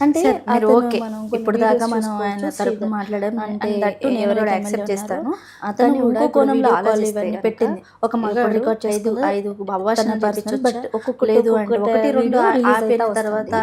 అంటే మీరు అతను ఓకే మనం కొన్ని ఇప్పుడు దాకా videos మనం ఆయన చూసుకోవచ్చు, తరపున శ్రీధర్. మాట్లాడడం అంటే దట్టు నేను ఎవరైతే కూడా ఎమ్మెల్యే యాక్సెప్ట్ చేస్తాను. ఉన్నారో అతను తను కూడా ఇంకో ఇప్పుడు కోణంలో video call ఆలోచిస్తే ఇవన్నీ గనుక పెట్టింది. ఒక మగాడు రికార్డ్ చేసుకుంది, ఐదు అవ్వాల్సిన పర్సనల్, బట్ ఒక్కొక్కటి లేదు అంటే ఒకటి రెండు ఆపిన తర్వాత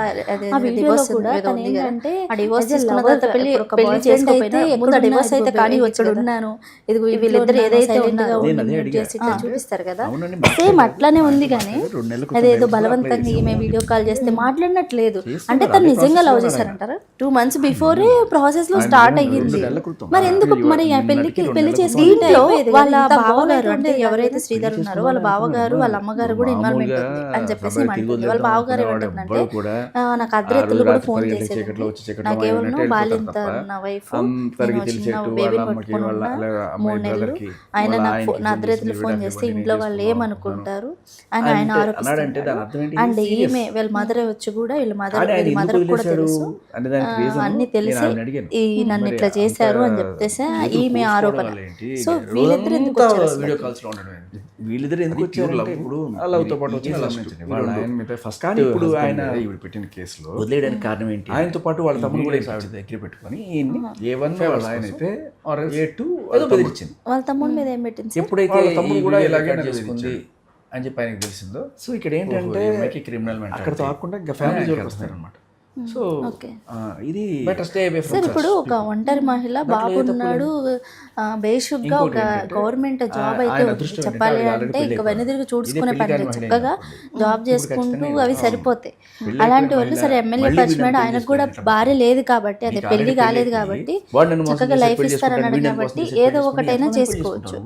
ఆ వీడియోలో కూడా తను ఏంటంటే ఆ డివోర్స్ as a తీసుకున్న lover, తర్వాత పెళ్లి ఇప్పుడు ఒక పెళ్లి boyfriend చేసుకోకపోయినా అయితే ముందు ఎక్కడున్నా డివోర్స్ అయితే ఇదిగో కానీ ఇక్కడ ఇక్కడ ఉన్నాను, ఇదిగో ఇంట్లో వీళ్ళిద్దరు ఉన్నాను, ఏదైతే silent గా ఉన్నారో ఉండి నేను అదే mute అడిగా. చేసి ఇట్లా చూపిస్తారు కదా అవునండి, సేమ్ మాకు అట్లానే ఉంది కానీ 2 నెలల క్రితం అదేదో divorce బలవంతంగా apply ఈమె చేసాము. వీడియో కాల్ చేస్తే మాట్లాడినట్లేదు. చేస్తున్నారు, అంటే తను అదే నిజంగా process లవ్ లో చేశారంటారా? 2 months బిఫోరే ప్రాసెస్ లో ఆయన స్టార్ట్ నిజంగా అయ్యింది. 2 నెలల క్రితం. మరి ఎందుకు మరి ఆ నిన్నటికి పెళ్లికి 2 పెళ్లి నెలల చేసి క్రితం దీంట్లో అయిపోయేది వాళ్ళ కదా, ఇంత బావగారు బాగా అంటే ఉండేది ఎవరైతే కదా. శ్రీధర్ పెళ్లి ఉన్నారో వాళ్ళ బావగారు వాళ్ళ అమ్మగారు కూడా ఇన్వాల్వ్మెంట్ ఉంది అని చెప్పేసి ఏమంటుంది. వాళ్ళ బావగారు ఏమంటుందంటే నాకు అర్ధరాత్రులు కూడా ఫోన్ చేసేది, నాకేమన్నా బాలింత నా వైఫ్ చిన్న బేబీని పట్టుకొని ఉన్నా 3 నెలలు ఆయన నా అర్ధరాత్రులు ఫోన్ చేస్తే ఇంట్లో వాళ్ళు ఏమనుకుంటారు అని ఆయన ఆరోపిస్తున్నారు. అండ్ ఈమె వీళ్ళ మదర్ వచ్చి కూడా వీళ్ళ మదర్ కూడా తెలుసు అన్ని తెలిసి ఈ నన్ను ఇట్లా చేశారు అని చెప్పేసి ఈమె ఆరోపణ. సో వీళ్ళిద్దరు ఎందుకు వచ్చారు అసలు? వీడియో కాల్స్ లో ఉండడం ఏంటి? వీళ్ళిద్దరు ఎందుకు వచ్చారు అంటే ఇప్పుడు లవ్ తో పాటు వచ్చి వాళ్ళ ఆయన మీద ఫస్ట్ కానీ ఇప్పుడు ఆయన ఈవిడ పెట్టిన కేసులో వదిలేయడానికి కారణం ఏంటి? ఆయనతో పాటు వాళ్ళ తమ్ముడు కూడా ఆవిడ దగ్గర పెట్టుకొని A1 వాళ్ళ ఆయన అయితే A2 ఏదో బెదిరించింది. వాళ్ళ తమ్ముడు మీద ఏం పెట్టింది సార్? ఎప్పుడైతే వాళ్ళ ఈ తమ్ముడు కూడా వీడియో ఇలాగే రికార్డ్ చేసుకుంది చేసుకుంది అని చెప్పి ఆయనకి తెలిసిందో సో ఇక్కడ ఏంటంటే క్రిమినల్ అక్కడతో ఆకుండా ఇంకా ఫ్యామిలీ జోలికి వస్తారనమాట. సో ఓకే ఇది బెటర్ స్టే అవే సార్ ఇప్పుడు ఒక ఒంటరి మహిళ బాబు ఉన్నాడు, బేసిక్గా ఒక గవర్నమెంట్ జాబ్ అయితే చెప్పాలి అంటే ఇక వెనుదిరిగి చూసుకునే పని లేదు. చక్కగా జాబ్ చేసుకుంటూ అవి సరిపోతాయి. అలాంటి వాళ్ళు సరే ఎమ్మెల్యే పరిచయం ఆయనకు కూడా భార్య లేదు కాబట్టి అదే పెళ్లి కాలేదు కాబట్టి చక్కగా లైఫ్ ఇస్తారన్నాడు కాబట్టి ఏదో ఒకటైనా చేసుకోవచ్చు.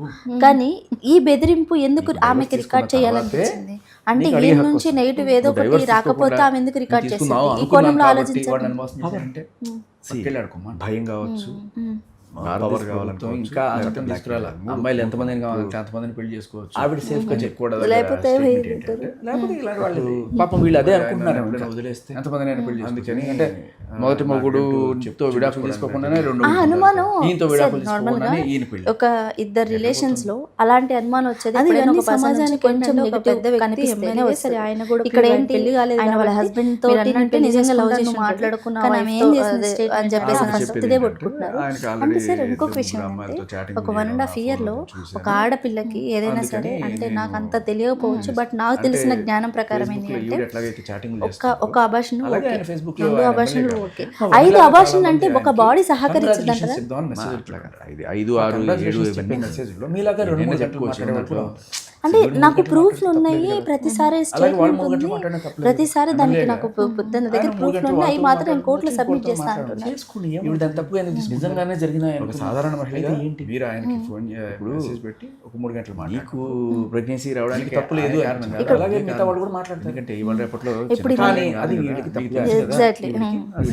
కానీ ఈ బెదిరింపు ఎందుకు ఆమెకి రికార్డ్ చేయాలనిపించింది? అంటే ఈ నుంచి నెగిటివ్ ఏదో ఒకటి రాకపోతే ఆమె ఎందుకు రికార్డ్ చేసింది? ఈ కోణంలో ఆలోచించాలి. భయం కావచ్చు, పవర్ కావాలంటే ఇంకా ఆ చట్టం తీసుకురాలి. అమ్మాయిలు ఎంతమందిని కావాలంటే అంతమందిని పెళ్లి చేసుకోవచ్చు. ఆవిడ సేఫ్ గా చెప్పకూడదు. లేకపోతే లేకపోతే ఇలాంటి వాళ్ళు పాపం వీళ్ళు అదే అనుకుంటున్నారు. ఎవరైనా వదిలేస్తే ఎంతమందిని పెళ్లి అందుకని అంటే మొదటి మొగుడు చెప్తూ విడాకులు తీసుకోకుండానే అనుమానం ఈయనతో విడాకులు నార్మల్గా తీసుకోకుండానే ఈయన పెళ్లి. ఒక ఇద్దరు రిలేషన్స్ లో అలాంటి అనుమానం వచ్చేది ఎప్పుడైనా ఒక సమాజానికి కొంచెం పెద్ద కనిపిస్తేనే సరే ఆయన కూడా ఇక్కడ ఏంటి పెళ్లి కాలేదు ఆయన వాళ్ళ హస్బెండ్ తోటి అంటే నిజంగా లవ్ చేసి మాట్లాడుకున్నాం అని చెప్పేసి ఫస్ట్ ఇదే పట్టుకుంటున్నారు. అంటే సార్ ఇంకొక విషయం అంటే ఒక 1.5 year లో ఒక ఆడపిల్లకి ఏదైనా సరే అంటే నాకు అంత తెలియకపోవచ్చు బట్ నాకు తెలిసిన జ్ఞానం ప్రకారం ఏంటి అంటే ఒక అబార్షన్ ఓకే, 2 అబార్షన్లు ఓకే, 5 అబార్షన్ అంటే ఒక బాడీ సహకరించదంటారా? 5, 6, 7 మెసేజ్లో మీలాగా 2-3 జట్లు మాట్లాడే అంటే నాకు ప్రూఫ్లు ఉన్నాయి, ప్రతిసారి స్టేట్మెంట్ ఉంది, ప్రతిసారి దానికి నాకు దాని దగ్గర ప్రూఫ్లు ఉన్నాయి, అవి మాత్రం నేను కోర్టులో సబ్మిట్ చేస్తాను అంటున్నాను. నిజంగానే జరిగిన ఒక సాధారణ మహిళ ఏంటి మీరు ఆయనకి ఫోన్ మెసేజ్ పెట్టి ఒక 3 గంటలు నీకు ప్రెగ్నెన్సీ రావడానికి తప్పు లేదు అలాగే మిగతా వాళ్ళు కూడా మాట్లాడతారు. ఎందుకంటే ఇవాళ రేపట్లో ఇప్పుడు కానీ అది వీళ్ళకి తప్పు లేదు కదా. ఎగ్జాక్ట్లీ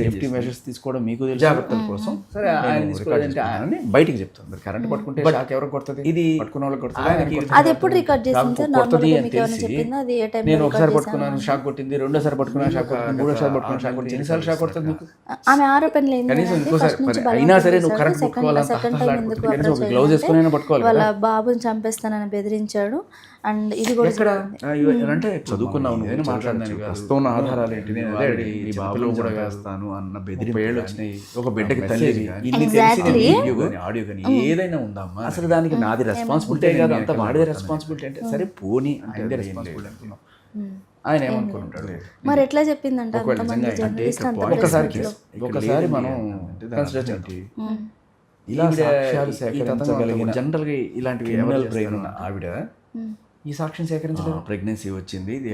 సేఫ్టీ మెజర్స్ తీసుకోవడం మీకు తెలుసు. జాగ్రత్తల కోసం సరే ఆయన తీసుకోవాలంటే ఆయన బయటికి చెప్తాను. మరి కరెంట్ పట్టుకుంటే షాక్ ఎవరికి కొడుతుంది? ఇది పట్టుకున్న వాళ్ళకి కొడుతుంది. అది ఎప్పుడు రికార్డ్ చేసింది సార్? నార్మల్గా మీకు ఏమైనా చెప్పిందా? అది ఏ టైం నేను ఒకసారి పట్టుకున్నాను షాక్ కొట్టింది, రెండోసారి పట్టుకున్నాను షాక్ కొట్టింది, మూడోసారి పట్టుకున్నాను షాక్ కొట్టింది, ఎన్నిసార్లు షాక్ కొడుతుంది మీకు? ఆమె ఆరోపణలు కనీసం ఏంటంటే ఇంకోసారి ఫస్ట్ నుంచి అయినా సరే నువ్వు బలవంతం కరెంట్ చేశాడు, పట్టుకోవాలి, సెకండ్ టైం ఎందుకు కనీసం ఒక approach గ్లౌజ్ అయ్యాడంటే వేసుకుని పట్టుకోవాలి వాళ్ళ కదా. బాబుని చంపేస్తానని బెదిరించాడు. అండ్ ఇది కూడా ఎక్కడ జరిగింది. అంటే చదువుకున్నావు నువ్వు, నేను మాట్లాడదాను వస్తువు ఉన్న ఆధారాలు ఏంటి? నేను అదే ఈ బాబులో కూడా వేస్తాను అన్న బెదిరింపు వచ్చినాయి. ఒక బిడ్డకి తల్లి ఇన్ని Exactly. వీడియో కానీ ఆడియో కానీ ఏదైనా ఉందమ్మా. అసలు దానికి నాది రెస్పాన్సిబిలిటీ కాదు, అంత వాడే రెస్పాన్సిబిలిటీ అంటే సరే పోనీ అంటే రెస్పాన్సిబిలిటీ అనుకున్నాం. ఆయన ఏమనుకుంటాడు? మరి ఎట్లా చెప్పిందంట ఒకవేళ అంతమంది నిజంగా అంటే జర్నలిస్ట్ అంత ఒకసారి ప్రెస్ మీట్లో? ఒకసారి మనం కన్సిడర్ చేద్దాం. ఇలా ఈవిడ సాక్ష్యాలు ఈ సేకరించగలిగిన జనరల్ గా ఇలాంటివి criminal బ్రెయిన్ brain ఉన్న ఆవిడ ఈ సాక్ష్యం సేకరించలేదు. ప్రెగ్నెన్సీ వచ్చింది, ఇది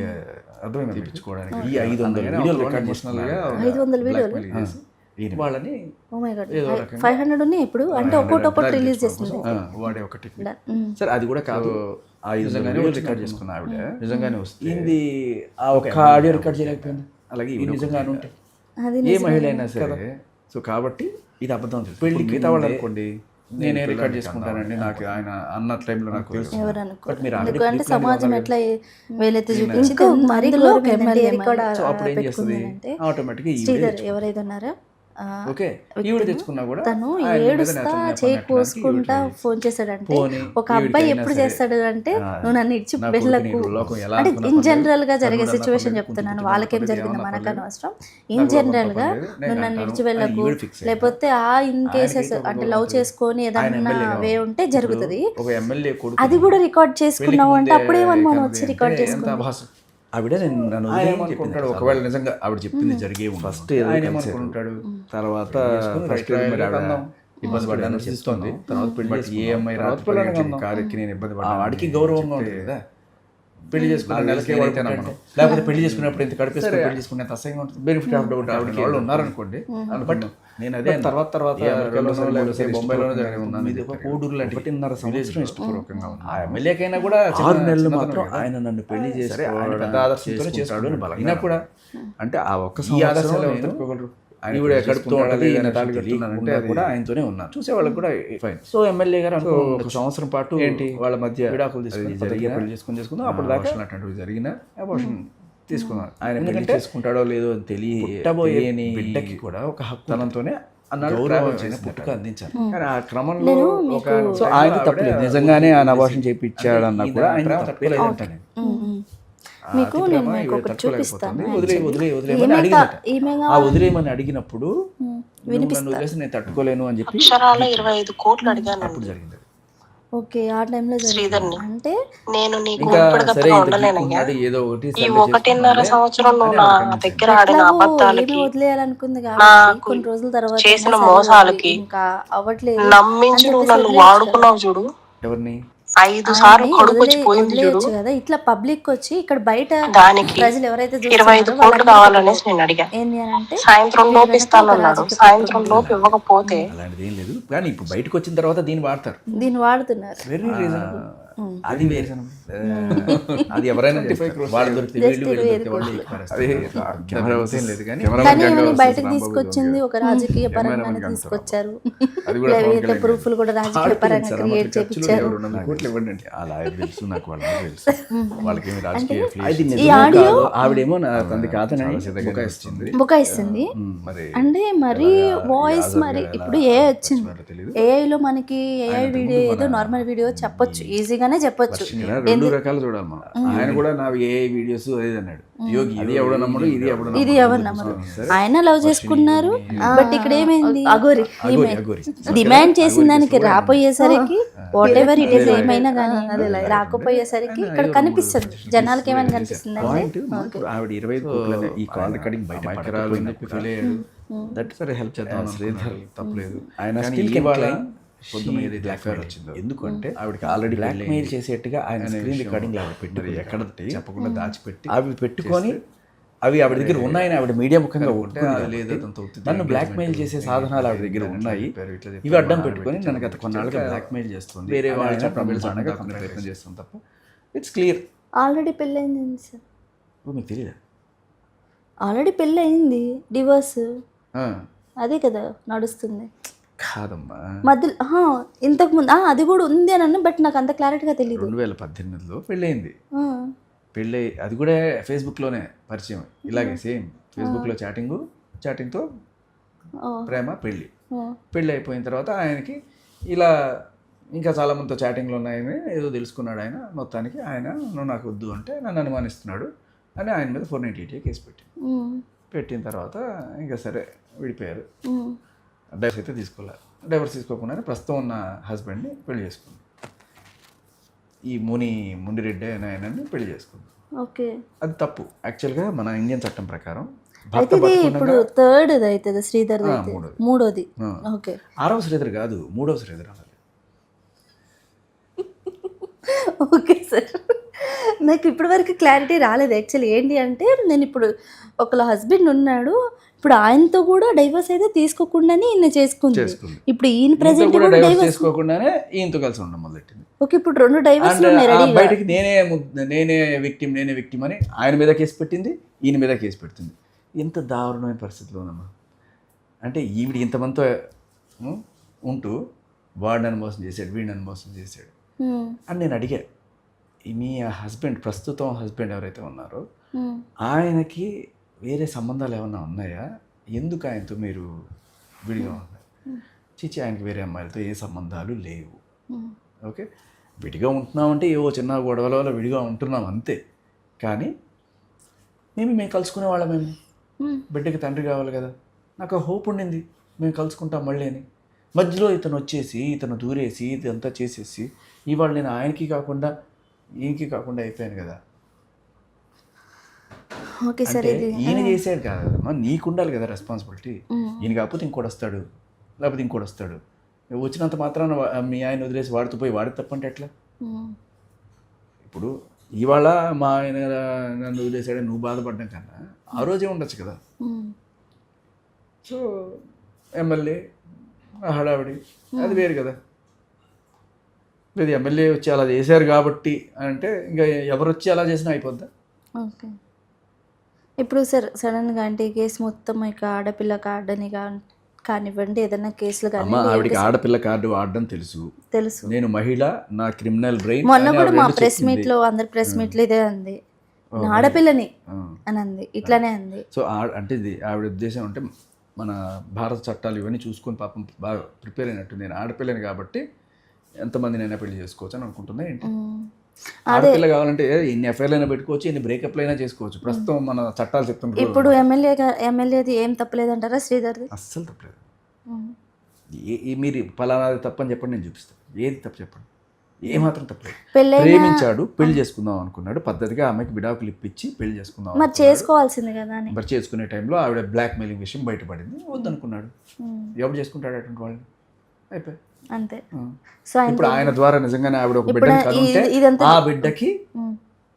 అర్థమైంది తీపించుకోవడానికి ఈ 500 వీడియోలు రికార్డ్ చేస్తున్నారు. 500 వీడియోలు వాళ్ళని ఓ మై గాడ్ 500 ఉన్నాయి ఇప్పుడు అంటే ఒక్కొక్కటి రిలీజ్ చేసింది. వాడే ఒకటి సరే అది కూడా కాదు, ఆ 500 వీడియోలు రికార్డ్ చేసుకున్న ఆవిడ నిజంగానే వస్తుంది. ఇది ఆ ఒక్క ఆడియో రికార్డ్ చేయలేకపోయింది. అలాగే ఇది నిజంగానే ఉంటాయి అది ఏ మహిళ అయినా సరే. సో కాబట్టి ఇది అబద్ధం. పెళ్లికి మిగతా వాళ్ళు అనుకోండి నేనే రికార్డ్ చేసుకుంటానండి, నాకు ఆయన అన్న టైంలో నాకు తెలుసు. ఎవరు అనుకో మీరు ఎందుకంటే సమాజం ఎట్లా వేలెత్తి చూపించింది. మరి సో అప్పుడు ఏం చేస్తుంది ఆటోమేటిక్గా శ్రీధర్ ఎవరైతే ఉన్నారో ఓకే ఈవిడ తెచ్చుకున్నా కూడా తను ఆయన మీద ఏడుస్తా నేతలు చేయి నెపనెట్టడానికి కోసుకుంటా ఈవిడ try ఫోన్ చేశాడంటే పోనీ, ఒక అబ్బాయి ఈవిడికైనా ఎప్పుడు సరే, చేస్తాడు అంటే నువ్వు నన్ను ఇచ్చి నా కొడుకుని వెళ్ళకు లోకం ఎలా అంటే అనుకున్నా ఇన్ పర్లేదు, జనరల్ గా జరిగే తమ్ముడు అన్నా సిచ్యువేషన్ పర్లేదు, చెప్తున్నాను కూతురు వాళ్ళకేం అన్నా జరిగింది పర్లేదు, మనకు ఏమన్నా అనవసరం పర్లేదు, ఇన్ నాకు జనరల్ గా లోకం పర్లేదు, నువ్వు నన్ను నేను ఇడిచి అంటాను, వెళ్ళకు ఈవిడ fix అయ్యింది. లేకపోతే ఇన్ కేసెస్ ఆయనకైతే ఒక అంటే గౌరవం లవ్ ఉంటుంది. చేసుకొని ఆయన ఏదన్నా ఎమ్మెల్యే వే కావాలి. ఉంటే జరుగుతుంది ఒక ఎమ్మెల్యే కొడుకు అది కూడా రికార్డ్ చేసుకున్నావు అంటే అప్పుడేమని మనం వచ్చి అంటే రికార్డ్ ఎంత చేసుకున్నాం అభాసం. ఆవిడ నన్ను ఆయన వదిలేయమని ఏమనుకుంటాడు చెప్పింది. ఒకవేళ నిజంగా ఆవిడ చెప్పింది జరిగే ఫస్ట్ ఆయన ఏదో ఏమనుకుంటాడు తర్వాత చేసుకుని ఫస్ట్ రైట్ మరి ఆవిడ రాయల్ ఇబ్బంది పడ్డాను చెప్తుంది. తర్వాత పెళ్లి బట్ ఏ చేసుకున్నాం. అమ్మాయి తర్వాత రాత్రి పిల్లని 10 కన్నాం. కారు ఎక్కి నేను ఇబ్బంది ఆ పడ్డాను వాడికి అని గౌరవంగా చెప్తే, ఉంటుంది కదా. పెళ్లి చేసుకున్న నాకు నెలకే తెలిసి వాడు నేనైతే పుట్టాడు. నమ్మను. లేకపోతే పెళ్లి చేసుకున్నప్పుడు ఇంత కడిపేసుకుని సరే. పెళ్లి చేసుకునే అసహ్యంగా ఉంటుంది. బెనిఫిట్ ఆఫ్ డౌట్ ఆవిడకి వాళ్ళు ఉన్నారనుకోండి. బట్ నేను అదే బట్ తర్వాత ఏ అమెరికాలోనో రెండోసారి లేకపోతే మూడోసారి బొంబాయిలోనో ఇష్టపూర్వకంగా జరిగి ఉన్నాను. ఇది ఒక కోడూరు లాంటి 1.5 సంవత్సరం ఇష్టపూర్వకంగా ఉంది. ఆ ఎమ్మెల్యేకైనా కూడా 6 నెలలు చిన్నతనం మాత్రం కదా. ఆయన నన్ను పెళ్లి సరే, ఆయన పెద్ద ఆదర్శంతోనే చేసుకుంటాడు అని బలంగా అయినా కూడా అంటే ఆ ఒక్క సంవత్సరం నేను తట్టుకోగలరు. ఈవిడ కడుపుతో ఉంటుంది, ఈయన తాళి అంటే కడుతున్నానంటే అది కూడా ఆయనతోనే ఉన్నాను. చూసే వాళ్ళకి కూడా ఫైన్. సో ఎమ్మెల్యే గారు సో అనుకో ఒక సంవత్సరం పాటు ఏంటి వాళ్ళ మధ్య విడాకులు అది తీసుకుని జరిగిన పెళ్లి చేసుకుందాం అప్పుడు అప్పుడు దాకా దాకా అటువంటివి జరిగిన అబార్షన్ తీసుకున్నారు. ఆయన పెళ్లి ఎందుకంటే చేసుకుంటాడో లేదో అని పుట్టబోయే తెలియని బిడ్డకి కూడా ఒక హక్కు తనంతోనే అన్నాడు గౌరవం ట్రావెల్ ఆయన చేసిన పుట్టుక అందించాలి. కానీ ఆ క్రమంలో నేను ఒక మీకు- సో ఆయన తప్పలేదు, నిజంగానే ఆయన అబార్షన్ చేయించాడన్నా కూడా ఆయన ప్రేమ తప్పలేదు. తట్టుకోలేదంటాను. మీకు అతి నేను ప్రేమ మీకు ఈవిడ ఒకటి చూపిస్తాను తట్టుకోలేకపోతుంది. వదిలేయమని ఈమె అడిగిందట. ఈమె ఆ వదిలేయమని అడిగినప్పుడు నువ్వు నన్ను వదిలేసి నేను తట్టుకోలేను అని చెప్పి అక్షరాల 25 కోట్లు అడిగాను అప్పుడు జరిగింది. ఓకే ఆ టైంలో జరిగింది అంటే నేను నీకు ఇంకా సరే ఇప్పటికప్పుడు ఇంత ఉండలేనయ్యా. గీక్కున్నాడు, ఏదో ఒకటి ఈ సర్లే 1.5 చేసుకుందాంలే సంవత్సరం నువ్వు అని నా ఆవిడ దగ్గర ఆడిన ఎట్లాగో ఏమి అబద్ధాలకి వదిలేయాలనుకుంది కాబట్టి నాకు కొన్ని రోజుల తర్వాత చేసిన అయినా సరే మోసాలకి ఇంకా అవ్వట్లేదు నమ్మించి అని నువ్వు చెప్పేసి నన్ను వదిలేయొచ్చు వాడుకున్నావు చూడు. ఎవరిని 5 సార్లు కడుపు వచ్చి పోయింది చూడు. వదిలేయచ్చు కదా ఇట్లా పబ్లిక్ వచ్చి ఇక్కడ బయట దానికి ప్రజలు ఎవరైతే 25 కోట్లు కావాలనేసి నేను అడిగా. ఏంది అని అంటే సాయంత్రం లోపు ఇస్తానన్నాడు. సాయంత్రం లోపు ఇవ్వకపోతే అలాంటిది ఏం లేదు. కానీ ఇప్పుడు బయటకు వచ్చిన తర్వాత దీన్ని వాడతారు. దీన్ని వాడుతున్నారు వెరీ రీజనబుల్. అది వేరే అది ఎవరైనా చేస్తారు. వాళ్ళు దొరికితే వీళ్ళు, వీళ్ళు దొరికితే వాళ్ళు అది కెమెరా ఏం లేదు కానీ కానీ ఈమెని బయటకు తీసుకొచ్చింది ఒక రాజకీయ పరంగానే తీసుకొచ్చారు లేకపోతే ప్రూఫ్లు కూడా రాజకీయ పరంగా క్రియేట్ చేపించారు. 200 కోట్లు ఇవ్వండి అంటే అలా తెలుసు నాకు, వాళ్ళకి తెలుసు. వాళ్ళకేమి రాజకీయ అది affiliation నిజమే ఆడియో- కాదు, ఆవిడేమో నా తంది కాదని చాలా బుకాయిస్తుంది. బుకాయిస్తుంది మరి అంటే మరి వాయిస్ మరి ఇప్పుడు ఏ వచ్చింది తెలియదు. ఏఐలో మనకి ఏఐ వీడియో ఏదో నార్మల్ వీడియో చెప్పొచ్చు ఈజీగానే చెప్పొచ్చు ఇక్కడ 2 రకాలు చూడాలి మనం. ఆయన కూడా నావి ఏ వీడియోస్ అదే అన్నాడు. యోగి అది ఎవడో నమ్మడు, ఇది ఎవడో ఇది ఎవరు నమ్మరు ఆయన లవ్ చేసుకున్నారు బట్ ఇక్కడ ఏమైంది అగోరి ఈమె డిమాండ్ చేసిన దానికి రాపోయేసరికి వాట్ ఎవర్ ఇట్ ఈస్ ఏమైనా కానీ రాకపోయేసరికి ఇక్కడ కనిపిస్తుంది జనాలకి ఏమైనా కనిపిస్తుంది అంటే పాయింట్ ఇప్పుడు ఆవిడ 25 కోట్లనే ఈ కాల్ రికార్డింగ్ బయట మైకరాలు అని చెప్పి ఫీల్ అయ్యాడు. దట్ సరే హెల్ప్ చేద్దాం. శ్రీధర్ తప్పలేదు. ఆయన కానీ స్టిల్ ఇవాళ క్లైమ్ పొద్దున్న ఏదైతే affair వచ్చిందో ఎందుకంటే ఆవిడకి ఆల్రెడీ బ్లాక్ మెయిల్ చేసేట్టుగా ఆయన స్క్రీన్ రికార్డింగ్ ఆవిడ పెట్టి ఎక్కడ చెప్పకుండా దాచిపెట్టి అవి పెట్టుకొని అవి ఆవిడ దగ్గర ఉన్నాయని ఆవిడ మీడియా ముఖంగా ఉంటే అది లేదు అతనితో ఉత్తిది నన్ను బ్లాక్ మెయిల్ చేసే సాధనాలు ఆవిడ దగ్గర ఉన్నాయి. ఇట్లా చెప్పారు, ఇవి అడ్డం పెట్టుకొని నన్ను గత కొన్నాళ్ళుగా బ్లాక్ మెయిల్ చేస్తుంది. వేరే వాళ్ళ ఆయన ప్రమిళ ప్రయత్నం చేస్తాం తప్ప ఇట్స్ క్లియర్. ఆల్రెడీ పెళ్ళయింది సార్ మీకు తెలియదా? ఆల్రెడీ పెళ్ళయింది డివోర్స్ అదే కదా నడుస్తుంది కాదమ్మా. మధ్యలో ఇంతకు ముందు అది కూడా ఉంది అని అన్న బట్ నాకు అంత క్లారిటీగా తెలియదు 2018లో పెళ్ళయింది. పెళ్ళి అది కూడా ఫేస్బుక్లోనే పరిచయం. ఇలాగే సేమ్ ఫేస్బుక్లో చాటింగ్తో ప్రేమ పెళ్ళి అయిపోయిన తర్వాత ఆయనకి ఇలా ఇంకా చాలామందితో చాటింగ్లు ఉన్నాయని ఏదో తెలుసుకున్నాడు ఆయన. మొత్తానికి ఆయన నువ్వు నాకు వద్దు అంటే నన్ను అనుమానిస్తున్నాడు అని ఆయన మీద 498 కేసు పెట్టిన తర్వాత ఇంకా సరే విడిపోయారు. డైవర్స్ అయితే తీసుకోలేదు. డైవర్స్ తీసుకోకుండానే ప్రస్తుతం ఉన్న హస్బెండ్ని పెళ్లి చేసుకుంది. ఈ మునిరెడ్డి అనే ఆయనని పెళ్లి చేసుకుంది. ఓకే అది తప్పు యాక్చువల్గా మన ఇండియన్ చట్టం ప్రకారం. అయితే ఇది ఇప్పుడు థర్డ్ అవుతుంది శ్రీధర్ మూడోది ఓకే 6వ శ్రీధర్ కాదు 3వ శ్రీధర్ అనాలి. ఓకే సార్ నాకు ఇప్పటి వరకు క్లారిటీ రాలేదు యాక్చువల్లీ ఏంటి అంటే నేను ఇప్పుడు ఒకళ్ళ హస్బెండ్ ఉన్నాడు ఇప్పుడు ఆయనతో కూడా డైవర్స్ అయితే తీసుకోకుండానే ఈయన చేసుకుంది ఇప్పుడు ఈయన ప్రెసెంట్ కూడా డైవర్స్ చేసుకోకుండానే ఈయనతో కలిసి ఉండడం మొదలెట్టింది. ఓకే ఇప్పుడు 2 డైవర్స్ బయటకి నేనే విక్టిమ్ అని ఆయన మీద కేసు పెట్టింది, ఈయన మీద కేసు పెడుతుంది. ఎంత దారుణమైన పరిస్థితిలో ఉన్నామా అంటే ఈవిడ ఇంతమందితో ఉంటూ వాడు నన్ను మోసం చేశాడు, వీడు నన్ను మోసం చేశాడు అని నేను అడిగా. మీ హస్బెండ్ ప్రస్తుతం హస్బెండ్ ఎవరైతే ఉన్నారో ఆయనకి వేరే సంబంధాలు ఏమన్నా ఉన్నాయా? ఎందుకు ఆయనతో మీరు విడిగా ఉన్నాయి. చిచి ఆయనకి వేరే అమ్మాయిలతో ఏ సంబంధాలు లేవు. ఓకే, విడిగా ఉంటున్నామంటే ఏవో చిన్న గొడవల వల్ల విడిగా ఉంటున్నాం అంతే. కానీ మేము కలుసుకునే వాళ్ళమేమో, బిడ్డకి తండ్రి కావాలి కదా, నాకు ఆ హోప్ ఉండింది మేము కలుసుకుంటాం మళ్ళీ అని. మధ్యలో ఇతను వచ్చేసి ఇతను దూరేసి ఇదంతా చేసేసి ఇవాళ నేను ఆయనకి కాకుండా ఈయనకి కాకుండా అయిపోయాను కదా. ఓకే సార్, అంటే ఈయన చేసాడు కాదమ్మా, నీకు ఉండాలి కదా రెస్పాన్సిబిలిటీ. ఈయన కాకపోతే ఇంకోటి వస్తాడు, లేకపోతే ఇంకోటి వస్తాడు. వచ్చినంత మాత్రాన మీ ఆయన వదిలేసి వాడితో పోయి వాడి తప్పంటే ఎట్లా? ఇప్పుడు ఇవాళ మా ఆయన నన్ను వదిలేసాడని నువ్వు బాధపడ్డం కన్నా ఆ రోజే ఉండొచ్చు కదా. సో ఎమ్మెల్యే హడావిడి అది వేరు కదా. లేదు ఎమ్మెల్యే వచ్చి అలా చేశారు కాబట్టి అంటే ఇంకా ఎవరు వచ్చి అలా చేసినా అయిపోద్దా? ఓకే, ఇప్పుడు సార్ సడన్గా అంటే ఈ కేసు మొత్తం ఇక ఆడపిల్ల కార్డుని కానివ్వండి, ఏదైనా కేసులు కానీ ఆవిడకి ఆడపిల్ల కార్డు వాడడం తెలుసు. నేను మహిళ, నా క్రిమినల్ బ్రెయిన్. మొన్న కూడా మా ప్రెస్ మీట్ లో అందరి ప్రెస్ మీట్ లో ఇదే అంది, ఆడపిల్లని అని అంది, ఇట్లానే అంది. సో అంటే ఇది ఆవిడ ఉద్దేశం అంటే మన భారత చట్టాలు ఇవన్నీ చూసుకొని పాపం బాగా ప్రిపేర్ అయినట్టు. నేను ఆడపిల్లని కాబట్టి ఎంతమంది నైనా పెళ్లి చేసుకోవచ్చు అని అనుకుంటున్నా. ఏంటి ఆడపిల్ల కావాలంటే ఎన్ని ఎఫ్ఐఆర్లు అయినా పెట్టుకోవచ్చు, ఎన్ని బ్రేకప్లు అయినా చేసుకోవచ్చు. ప్రస్తుతం మన చట్టాలు చెప్తున్నారు. ఇప్పుడు ఎమ్మెల్యేది ఏం తప్పలేదంటారా శ్రీధర్ది? అస్సలు తప్పలేదు. మీరు పలానాది తప్పని చెప్పండి, నేను చూపిస్తాను. ఏది తప్పు చెప్పండి, ఏమాత్రం తప్పలేదు. ప్రేమించాడు, పెళ్లి చేసుకుందాం అనుకున్నాడు, పద్ధతిగా ఆమెకి విడాకులు ఇప్పించి పెళ్లి చేసుకుందాం. మరి చేసుకోవాల్సింది కదా. మరి చేసుకునే టైంలో ఆవిడ బ్లాక్ మెయిలింగ్ విషయం బయటపడింది, వద్దనుకున్నాడు. ఎవరు చేసుకుంటాడు అటువంటి వాళ్ళని? అయిపోయి అంతే. ఇప్పుడు ఆయన ద్వారా నిజంగానే ఆవిడ ఒక బిడ్డని కనుంటే ఆ బిడ్డకి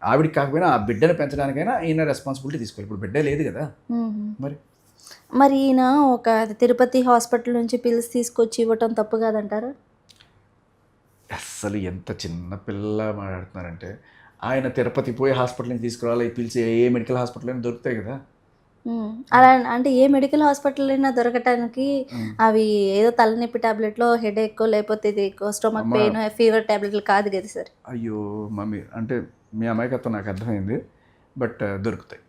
ఆవిడకి కాకపోయినా ఆ బిడ్డను పెంచడానికైనా ఈయన రెస్పాన్సిబిలిటీ తీసుకోవాలి. ఇప్పుడు బిడ్డ లేదు కదా. మరి ఈయన ఒక తిరుపతి హాస్పిటల్ నుంచి పిల్స్ తీసుకొచ్చి ఇవ్వటం తప్పు కాదంటారా? అస్సలు ఎంత చిన్న పిల్ల మాట్లాడుతున్నారంటే, ఆయన తిరుపతి పోయి హాస్పిటల్ నుంచి తీసుకురావాలి. ఈ పిలిచి ఏ మెడికల్ హాస్పిటల్ అయినా దొరుకుతాయి కదా. అలా అంటే ఏ మెడికల్ హాస్పిటల్ అయినా దొరకటానికి అవి ఏదో తలనొప్పి టాబ్లెట్లో హెడేక్ లేకపోతే ఇది స్టొమక్ పెయిన్ ఫీవర్ టాబ్లెట్లు కాదు కదా సార్. అయ్యో మమ్మీ, అంటే మీ అమాయకత్వం నాకు అర్థమైంది, బట్ దొరుకుతాయి.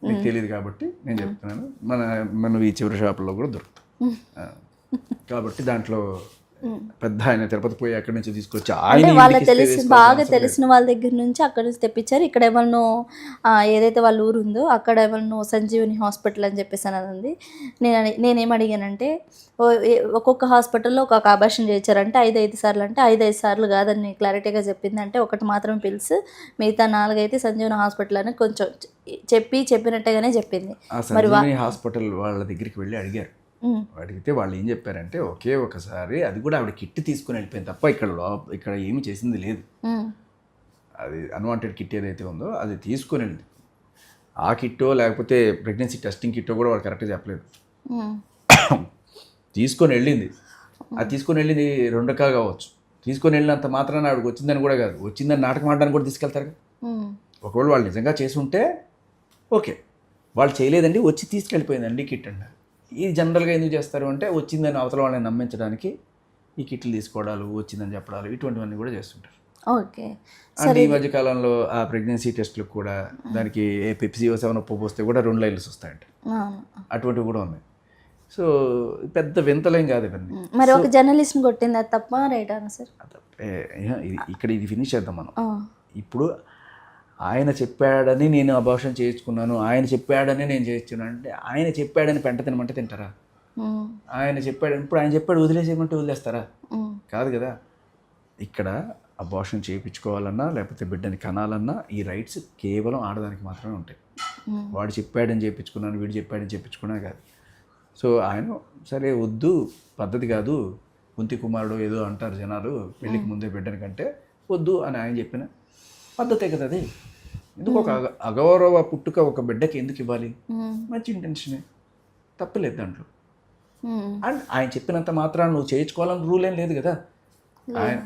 మీకు తెలియదు కాబట్టి నేను చెప్తున్నాను. మన ఈ చివరి షాపుల్లో కూడా దొరుకుతాయి. కాబట్టి దాంట్లో పెద్ద ఆయన తిరుపతి పోయి అక్కడి నుంచి తీసుకొచ్చి వాళ్ళ బాగా తెలిసిన వాళ్ళ దగ్గర నుంచి అక్కడ నుంచి తెప్పించారు. ఇక్కడ ఎవరినో ఏదైతే వాళ్ళ ఊరు ఉందో అక్కడ ఎవరినో సంజీవని హాస్పిటల్ అని చెప్పేసి అన్నది. నేనేం అడిగానంటే, ఒక్కొక్క హాస్పిటల్లో ఒక్కొక్క అబార్షన్ చేయించారంటే 5 సార్లు అంటే 5 సార్లు కాదని క్లారిటీగా చెప్పింది. అంటే ఒకటి మాత్రం పిల్స్, మిగతా 4 అయితే సంజీవని హాస్పిటల్ అని కొంచెం చెప్పినట్టుగానే చెప్పింది. మరి హాస్పిటల్ వాళ్ళ దగ్గరికి వెళ్ళి అడిగారు. అడిగితే వాళ్ళు ఏం చెప్పారంటే, ఒకే ఒకసారి అది కూడా ఆవిడ కిట్ తీసుకుని వెళ్ళిపోయింది తప్ప ఇక్కడ ఏమి చేసింది లేదు. అది అన్వాంటెడ్ కిట్ ఏదైతే ఉందో అది తీసుకుని వెళ్ళింది. ఆ కిట్టో లేకపోతే ప్రెగ్నెన్సీ టెస్టింగ్ కిట్టో కూడా వాళ్ళు కరెక్ట్గా చెప్పలేదు. తీసుకొని వెళ్ళింది. అది తీసుకొని వెళ్ళింది 2 రకాలు కావచ్చు. తీసుకొని వెళ్ళినంత మాత్రాన ఆవిడకి వచ్చిందని కూడా కాదు, వచ్చిందని నాటకం ఆడడానికి కూడా తీసుకెళ్తారు. ఒకవేళ వాళ్ళు నిజంగా చేసి ఉంటే ఓకే, వాళ్ళు చేయలేదండి, వచ్చి తీసుకెళ్ళిపోయిందండి కిట్ అంటారు. ఇది జనరల్గా ఎందుకు చేస్తారు అంటే, వచ్చిందని అవతల వాళ్ళని నమ్మించడానికి ఈ కిట్లు తీసుకోవడాలు, వచ్చిందని చెప్పడాలు, ఇటువంటివన్నీ కూడా చేస్తుంటారు. ఓకే. అంటే ఈ మధ్యకాలంలో ఆ ప్రెగ్నెన్సీ టెస్ట్లకు కూడా దానికి పెప్సీ 7 ఉప్పు పోస్తే కూడా 2 లైన్లు వస్తాయంట. అటువంటివి కూడా ఉన్నాయి. సో పెద్ద వింతలేం కాదు ఇవన్నీ. మరి ఒక జర్నలిస్ట్ని కొట్టింది అది తప్ప రైటా సార్? ఇక్కడ ఇది ఫినిష్ చేద్దాం మనం. ఇప్పుడు ఆయన చెప్పాడని నేను అబార్షన్ చేయించుకున్నాను, ఆయన చెప్పాడని నేను చేయించుకున్నాను అంటే, ఆయన చెప్పాడని పెంట తినమంటే తింటారా? ఆయన చెప్పాడు, ఇప్పుడు ఆయన చెప్పాడు వదిలేసేయమంటే వదిలేస్తారా? కాదు కదా. ఇక్కడ అబార్షన్ చేయించుకోవాలన్నా లేకపోతే బిడ్డని కనాలన్నా ఈ రైట్స్ కేవలం ఆడదానికి మాత్రమే ఉంటాయి. వాడు చెప్పాడని చేయించుకున్నాను, వీడు చెప్పాడని చేయించుకున్నా కాదు. సో ఆయన సరే వద్దు, పద్ధతి కాదు, కుంతి కుమారుడు ఏదో అంటారు జనాలు, పెళ్ళికి ముందే బిడ్డని కంటే వద్దు అని ఆయన చెప్పిన పద్ధతే కదా అది. ఎందుకు ఒక అగౌరవ పుట్టుక ఒక బిడ్డకి ఎందుకు ఇవ్వాలి? మంచి ఇంటెన్షనే, తప్పలేదు దాంట్లో. అండ్ ఆయన చెప్పినంత మాత్రాన్ని నువ్వు చేయించుకోవాలని రూల్ ఏం లేదు కదా. ఆయన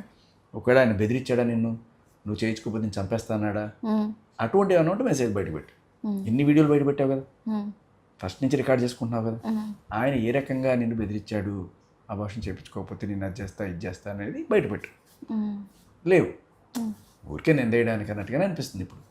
ఒకవేళ ఆయన బెదిరించాడా నిన్ను, నువ్వు చేయించుకోకపోతే నేను చంపేస్తానాడా, అటువంటి ఏమన్నా ఉంటే మెసేజ్ బయటపెట్టు. ఎన్ని వీడియోలు బయటపెట్టావు కదా, ఫస్ట్ నుంచి రికార్డ్ చేసుకుంటున్నావు కదా. ఆయన ఏ రకంగా నిన్ను బెదిరించాడు, అబార్షన్ చేయించుకోకపోతే నేను అది చేస్తా ఇది చేస్తా అనేది బయటపెట్టు. లేవు, ఊరికే నిందేయడానికి అన్నట్టుగానే అనిపిస్తుంది ఇప్పుడు.